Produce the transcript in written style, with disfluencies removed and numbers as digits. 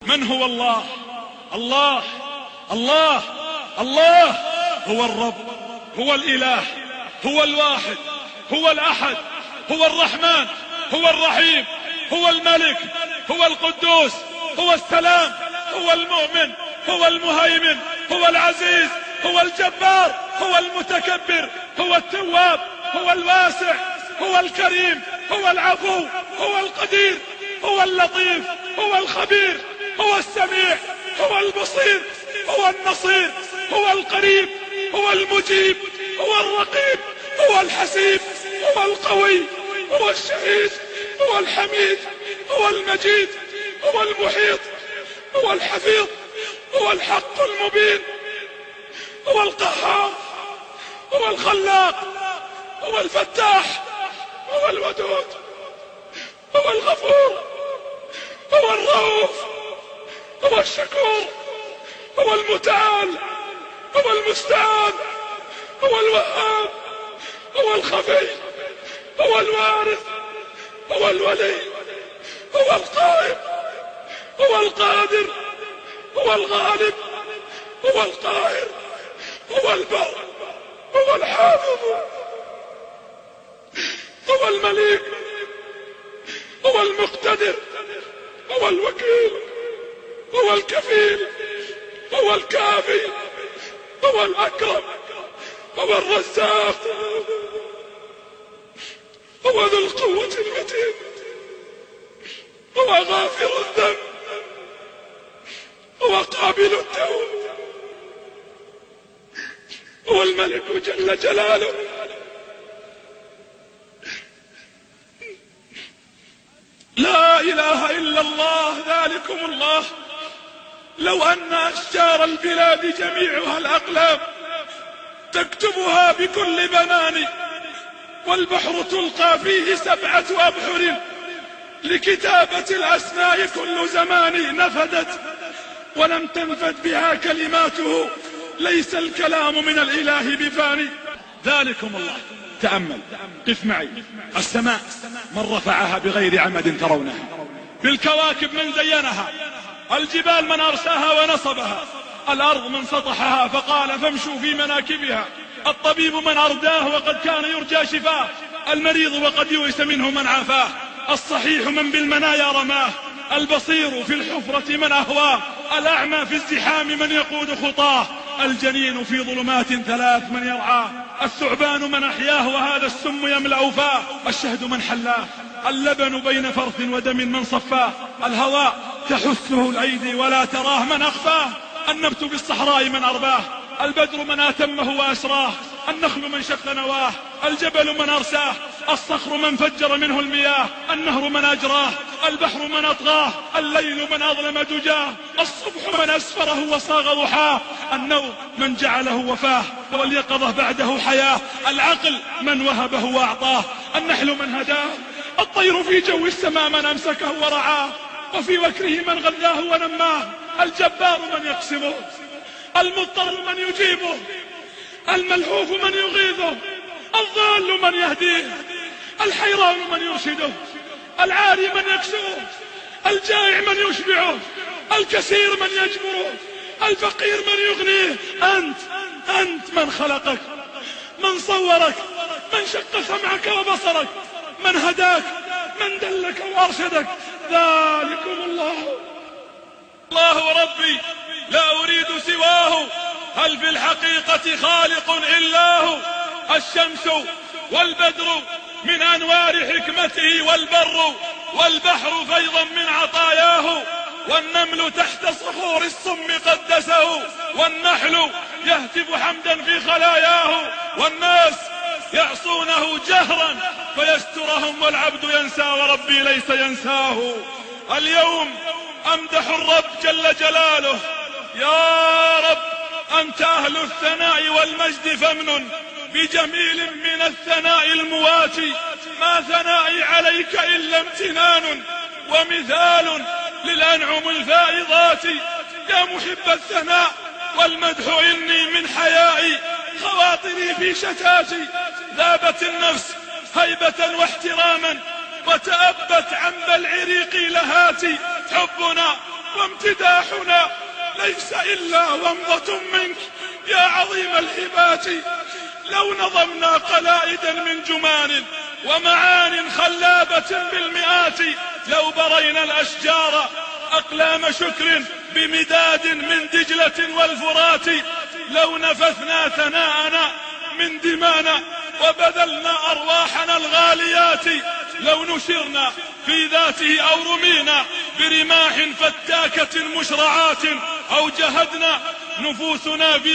من هو الله؟ الله الله الله هو الرب، هو الإله، هو الواحد، هو الأحد، هو الرحمن، هو الرحيم، هو الملك، هو القدوس، هو السلام، هو المؤمن، هو المهيمن، هو العزيز، هو الجبار، هو المتكبر، هو التواب، هو الواسع، هو الكريم، هو العفو، هو القدير، هو اللطيف، هو الخبير، هو السميع، هو البصير، هو النصير، هو القريب، هو المجيب، هو الرقيب، هو الحسيب، هو القوي، هو الشهيد، هو الحميد، هو المجيد، هو المحيط، هو الحفيظ، هو الحق المبين، هو القهار، هو الخلاق، هو الفتاح، هو الودود، هو الغفور، هو الرؤوف، هو الشكور، هو المتعال، هو المستعان، هو الوهاب، هو الخفي، هو الوارث، هو الولي، هو القائم، هو القادر، هو الغالب، هو القاهر، هو البر، هو الحافظ، هو المليك، هو المقتدر، هو الوكيل، هو الكفيل، هو الكافي، هو الأكرم، هو الرزاق، هو ذو القوة المتين، هو غافر الذنب، هو قابل التوب، هو الملك جل جلاله. لا إله إلا الله، ذلكم الله. لو أن أشجار البلاد جميعها الأقلام تكتبها بكل بنان، والبحر تلقى فيه 7 أبحر لكتابة الأسماء كل زمان نفدت ولم تنفد بها كلماته، ليس الكلام من الإله بفاني. ذلكم الله. تأمل، قف معي. السماء من رفعها بغير عمد ترونها، بالكواكب من زينها، الجبال من أرساها ونصبها، الأرض من سطحها فقال فامشوا في مناكبها، الطبيب من أرداه وقد كان يرجى شفاه، المريض وقد يئس منه من عافاه، الصحيح من بالمنايا رماه، البصير في الحفرة من أهواه، الأعمى في الزحام من يقود خطاه، الجنين في ظلمات 3 من يرعاه، الثعبان من أحياه وهذا السم يملأ فاه، الشهد من حلاه، اللبن بين فرث ودم من صفاه، الهواء تحسه الأيدي ولا تراه من أخفاه، النبت بالصحراء من أرباه، البدر من آتمه وأسراه، النخل من شق نواه، الجبل من أرساه، الصخر من فجر منه المياه، النهر من أجراه، البحر من أطغاه، الليل من أظلم دجاه، الصبح من أسفره وصاغ ضحاه، النوم من جعله وفاه واليقظة بعده حياة، العقل من وهبه وأعطاه، النحل من هداه، الطير في جو السماء من أمسكه ورعاه، وفي وكره من غذاه ونماه، الجبار من يقسمه، المضطر من يجيبه، الملهوف من يغيظه، الضال من يهديه، الحيران من يرشده، العاري من يكسوه، الجائع من يشبعه، الكثير من يجبره، الفقير من يغنيه. أنت من خلقك، من صورك، من شق سمعك وبصرك، من هداك، من دلك وأرشدك. ذلكم الله. الله ربي لا أريد سواه، هل في الحقيقة خالق إلا هو؟ الشمس والبدر من أنوار حكمته، والبر والبحر فيضا من عطاياه، والنمل تحت صخور الصم قدسه، والنحل يهتف حمدا في خلاياه، والناس يعصونه جهرا فيسترهم والعبد ينسى وربي ليس ينساه. اليوم أمدح الرب جل جلاله، يا رب أنت أهل الثناء والمجد، فمن بجميل من الثناء المواتي، ما ثنائي عليك إلا امتنان ومثال للأنعم الفائضات. يا محب الثناء والمدح إني من حيائي، خواطري في شتاتي ذابت النفس هيبة واحتراما وتأبت عن بلع ريقي لهاتي. حبنا وامتداحنا ليس إلا ومضة منك يا عظيم الهبات. لو نظمنا قلائدا من جمان ومعان خلابة بالمئات، لو برينا الأشجار أقلام شكر بمداد من دجلة والفرات، لو نفثنا ثناءنا من دمانا وبذلنا أرواحنا الغاليات، لو نشرنا في ذاته أو رمينا برماح فتاكة مشرعات، أو جهدنا نفوسنا في